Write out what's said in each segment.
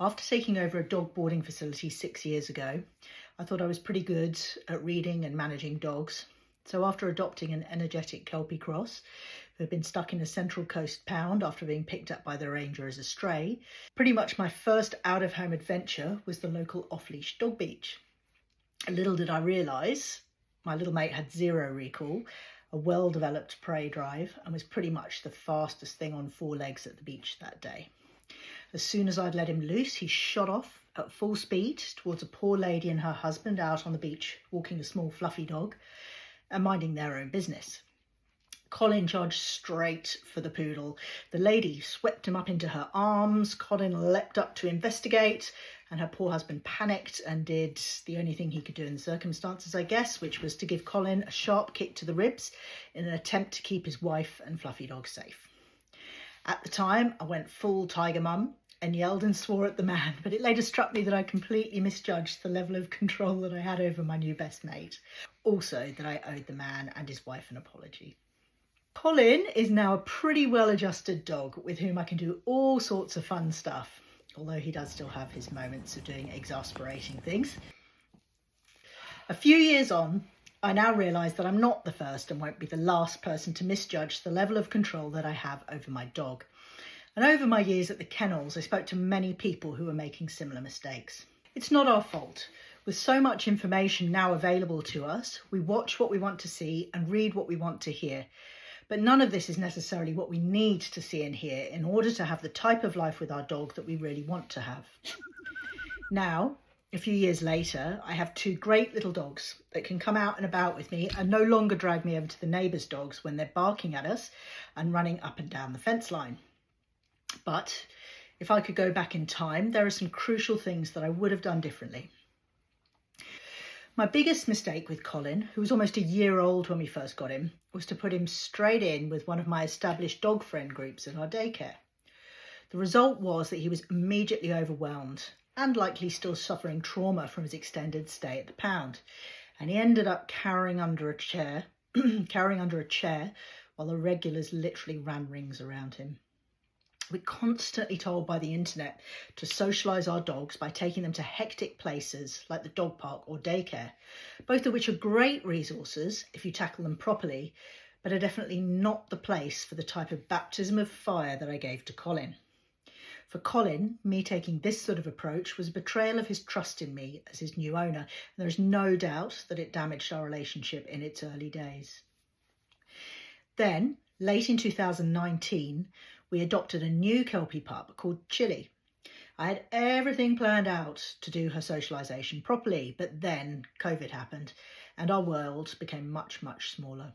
After taking over a dog boarding facility 6 years ago, I thought I was pretty good at reading and managing dogs. So after adopting an energetic Kelpie cross, who had been stuck in a Central Coast pound after being picked up by the ranger as a stray, pretty much my first out-of-home adventure was the local off-leash dog beach. Little did I realise, my little mate had zero recall, a well-developed prey drive, and was pretty much the fastest thing on four legs at the beach that day. As soon as I'd let him loose, he shot off at full speed towards a poor lady and her husband out on the beach, walking a small fluffy dog and minding their own business. Colin charged straight for the poodle. The lady swept him up into her arms. Colin leapt up to investigate, and her poor husband panicked and did the only thing he could do in the circumstances, I guess, which was to give Colin a sharp kick to the ribs in an attempt to keep his wife and fluffy dog safe. At the time, I went full tiger mum and yelled and swore at the man, but it later struck me that I completely misjudged the level of control that I had over my new best mate. Also, that I owed the man and his wife an apology. Colin is now a pretty well-adjusted dog with whom I can do all sorts of fun stuff, although he does still have his moments of doing exasperating things. A few years on, I now realise that I'm not the first and won't be the last person to misjudge the level of control that I have over my dog. And over my years at the kennels, I spoke to many people who were making similar mistakes. It's not our fault. With so much information now available to us, we watch what we want to see and read what we want to hear. But none of this is necessarily what we need to see and hear in order to have the type of life with our dog that we really want to have. Now, a few years later, I have two great little dogs that can come out and about with me and no longer drag me over to the neighbours' dogs when they're barking at us and running up and down the fence line. But if I could go back in time, there are some crucial things that I would have done differently. My biggest mistake with Colin, who was almost a year old when we first got him, was to put him straight in with one of my established dog friend groups at our daycare. The result was that he was immediately overwhelmed and likely still suffering trauma from his extended stay at the pound. And he ended up cowering under a chair while the regulars literally ran rings around him. We're constantly told by the internet to socialise our dogs by taking them to hectic places like the dog park or daycare, both of which are great resources if you tackle them properly, but are definitely not the place for the type of baptism of fire that I gave to Colin. For Colin, me taking this sort of approach was a betrayal of his trust in me as his new owner, and there is no doubt that it damaged our relationship in its early days. Then, late in 2019, we adopted a new Kelpie pup called Chilli. I had everything planned out to do her socialisation properly, but then COVID happened and our world became much, much smaller.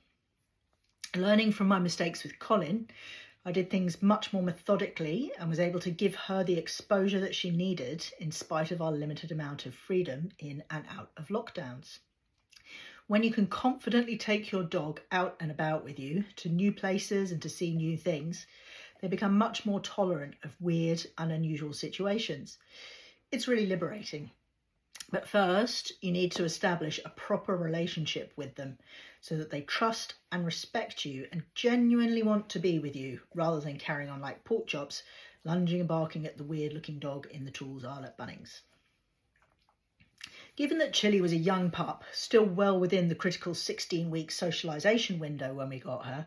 Learning from my mistakes with Colin, I did things much more methodically and was able to give her the exposure that she needed in spite of our limited amount of freedom in and out of lockdowns. When you can confidently take your dog out and about with you to new places and to see new things, they become much more tolerant of weird and unusual situations. It's really liberating. But first, you need to establish a proper relationship with them so that they trust and respect you and genuinely want to be with you rather than carrying on like pork chops, lunging and barking at the weird-looking dog in the tools aisle at Bunnings. Given that Chilli was a young pup, still well within the critical 16-week socialisation window when we got her,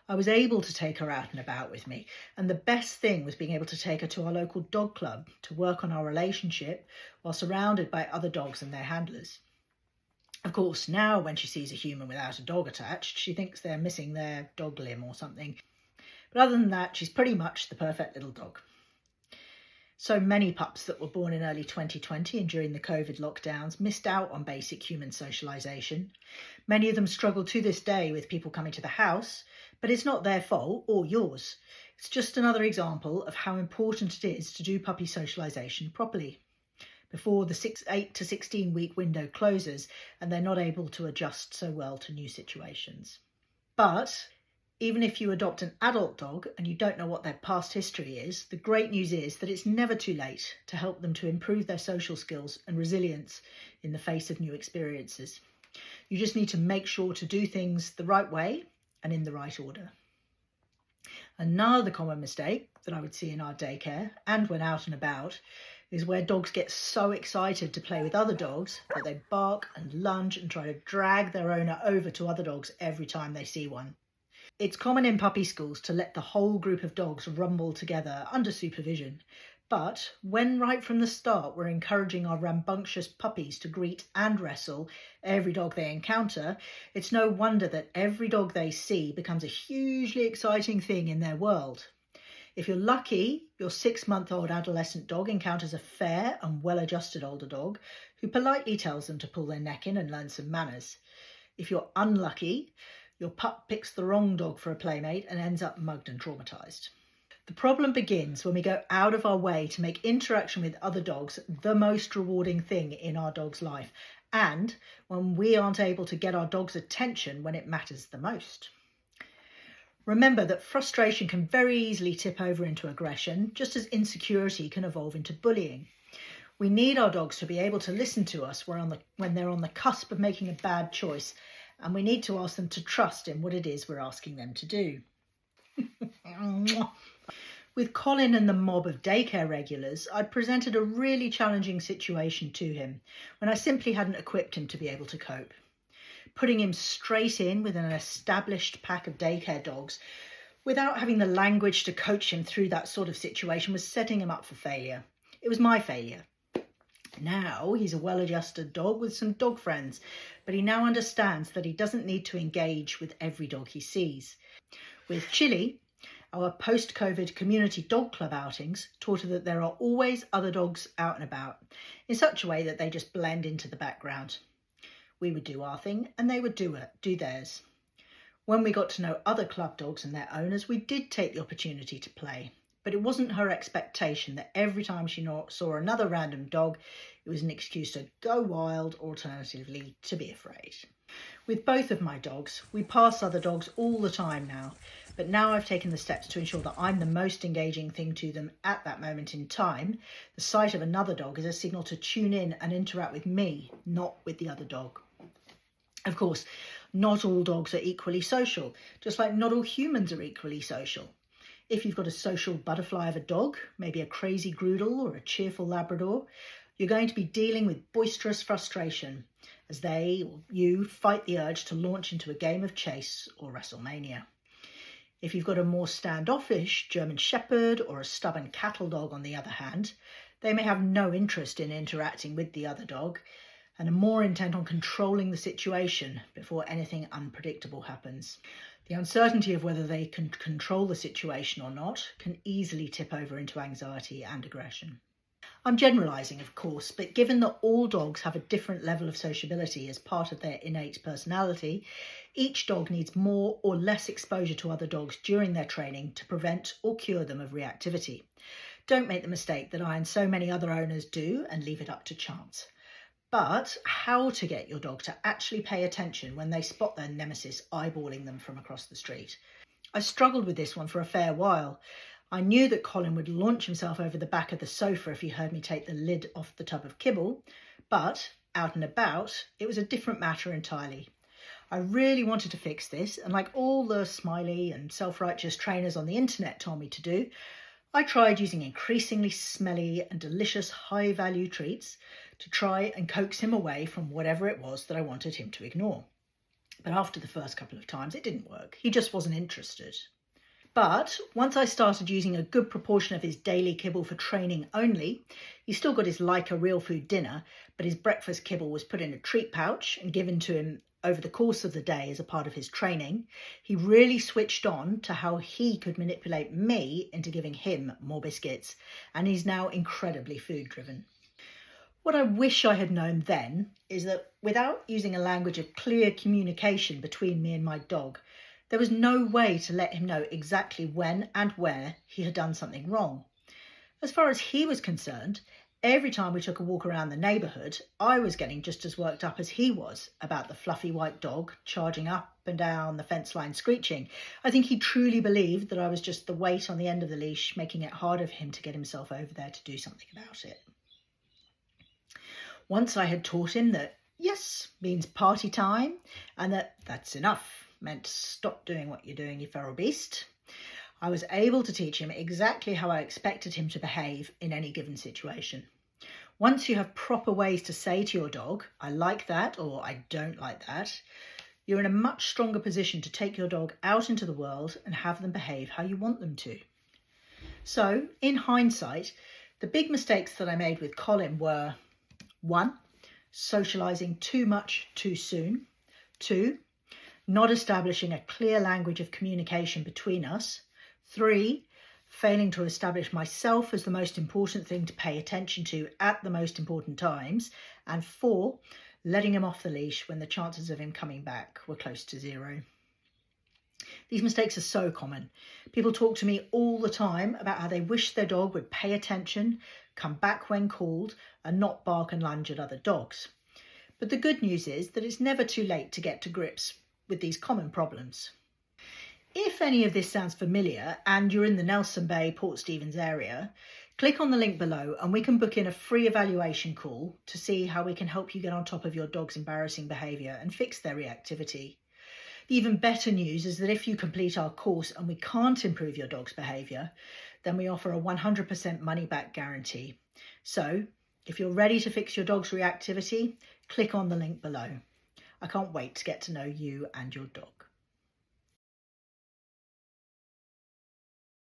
I was able to take her out and about with me, and the best thing was being able to take her to our local dog club to work on our relationship while surrounded by other dogs and their handlers. Of course, now when she sees a human without a dog attached, she thinks they're missing their dog limb or something. But other than that, she's pretty much the perfect little dog. So many pups that were born in early 2020 and during the COVID lockdowns missed out on basic human socialisation. Many of them struggle to this day with people coming to the house, but it's not their fault or yours. It's just another example of how important it is to do puppy socialisation properly before the 8 to 16 week window closes and they're not able to adjust so well to new situations. But even if you adopt an adult dog and you don't know what their past history is, the great news is that it's never too late to help them to improve their social skills and resilience in the face of new experiences. You just need to make sure to do things the right way and in the right order. Another common mistake that I would see in our daycare and when out and about is where dogs get so excited to play with other dogs that they bark and lunge and try to drag their owner over to other dogs every time they see one. It's common in puppy schools to let the whole group of dogs rumble together under supervision. But when right from the start we're encouraging our rambunctious puppies to greet and wrestle every dog they encounter, it's no wonder that every dog they see becomes a hugely exciting thing in their world. If you're lucky, your 6-month-old adolescent dog encounters a fair and well-adjusted older dog who politely tells them to pull their neck in and learn some manners. If you're unlucky, your pup picks the wrong dog for a playmate and ends up mugged and traumatised. The problem begins when we go out of our way to make interaction with other dogs the most rewarding thing in our dog's life, and when we aren't able to get our dog's attention when it matters the most. Remember that frustration can very easily tip over into aggression, just as insecurity can evolve into bullying. We need our dogs to be able to listen to us when they're on the cusp of making a bad choice, and we need to ask them to trust in what it is we're asking them to do. With Colin and the mob of daycare regulars, I presented a really challenging situation to him when I simply hadn't equipped him to be able to cope. Putting him straight in with an established pack of daycare dogs without having the language to coach him through that sort of situation was setting him up for failure. It was my failure. Now he's a well-adjusted dog with some dog friends, but he now understands that he doesn't need to engage with every dog he sees. With Chilli, our post-COVID community dog club outings taught her that there are always other dogs out and about, in such a way that they just blend into the background. We would do our thing and they would do theirs. When we got to know other club dogs and their owners, we did take the opportunity to play. But it wasn't her expectation that every time she saw another random dog, it was an excuse to go wild, or alternatively, to be afraid. With both of my dogs, we pass other dogs all the time now, but now I've taken the steps to ensure that I'm the most engaging thing to them at that moment in time. The sight of another dog is a signal to tune in and interact with me, not with the other dog. Of course, not all dogs are equally social, just like not all humans are equally social. If you've got a social butterfly of a dog, maybe a crazy Groodle or a cheerful Labrador, you're going to be dealing with boisterous frustration as they or you fight the urge to launch into a game of chase or WrestleMania. If you've got a more standoffish German Shepherd or a stubborn cattle dog, on the other hand, they may have no interest in interacting with the other dog and are more intent on controlling the situation before anything unpredictable happens. The uncertainty of whether they can control the situation or not can easily tip over into anxiety and aggression. I'm generalising, of course, but given that all dogs have a different level of sociability as part of their innate personality, each dog needs more or less exposure to other dogs during their training to prevent or cure them of reactivity. Don't make the mistake that I and so many other owners do and leave it up to chance. But how to get your dog to actually pay attention when they spot their nemesis eyeballing them from across the street. I struggled with this one for a fair while. I knew that Colin would launch himself over the back of the sofa if he heard me take the lid off the tub of kibble, but out and about, it was a different matter entirely. I really wanted to fix this, and like all the smiley and self-righteous trainers on the internet told me to do, I tried using increasingly smelly and delicious high-value treats to try and coax him away from whatever it was that I wanted him to ignore. But after the first couple of times, it didn't work. He just wasn't interested. But once I started using a good proportion of his daily kibble for training only, he still got his like a real food dinner, but his breakfast kibble was put in a treat pouch and given to him over the course of the day as a part of his training. He really switched on to how he could manipulate me into giving him more biscuits, and he's now incredibly food driven. What I wish I had known then is that without using a language of clear communication between me and my dog, there was no way to let him know exactly when and where he had done something wrong. As far as he was concerned, every time we took a walk around the neighbourhood, I was getting just as worked up as he was about the fluffy white dog charging up and down the fence line screeching. I think he truly believed that I was just the weight on the end of the leash, making it harder for him to get himself over there to do something about it. Once I had taught him that yes means party time and that that's enough meant stop doing what you're doing, you feral beast, I was able to teach him exactly how I expected him to behave in any given situation. Once you have proper ways to say to your dog, I like that or I don't like that, you're in a much stronger position to take your dog out into the world and have them behave how you want them to. So, in hindsight, the big mistakes that I made with Colin were 1. Socializing too much too soon. 2. Not establishing a clear language of communication between us. 3. Failing to establish myself as the most important thing to pay attention to at the most important times. And 4. Letting him off the leash when the chances of him coming back were close to 0. These mistakes are so common. People talk to me all the time about how they wish their dog would pay attention, come back when called, and not bark and lunge at other dogs. But the good news is that it's never too late to get to grips with these common problems. If any of this sounds familiar and you're in the Nelson Bay, Port Stephens area, click on the link below and we can book in a free evaluation call to see how we can help you get on top of your dog's embarrassing behaviour and fix their reactivity. The even better news is that if you complete our course and we can't improve your dog's behaviour, then we offer a 100% money back guarantee. So if you're ready to fix your dog's reactivity, click on the link below. I can't wait to get to know you and your dog.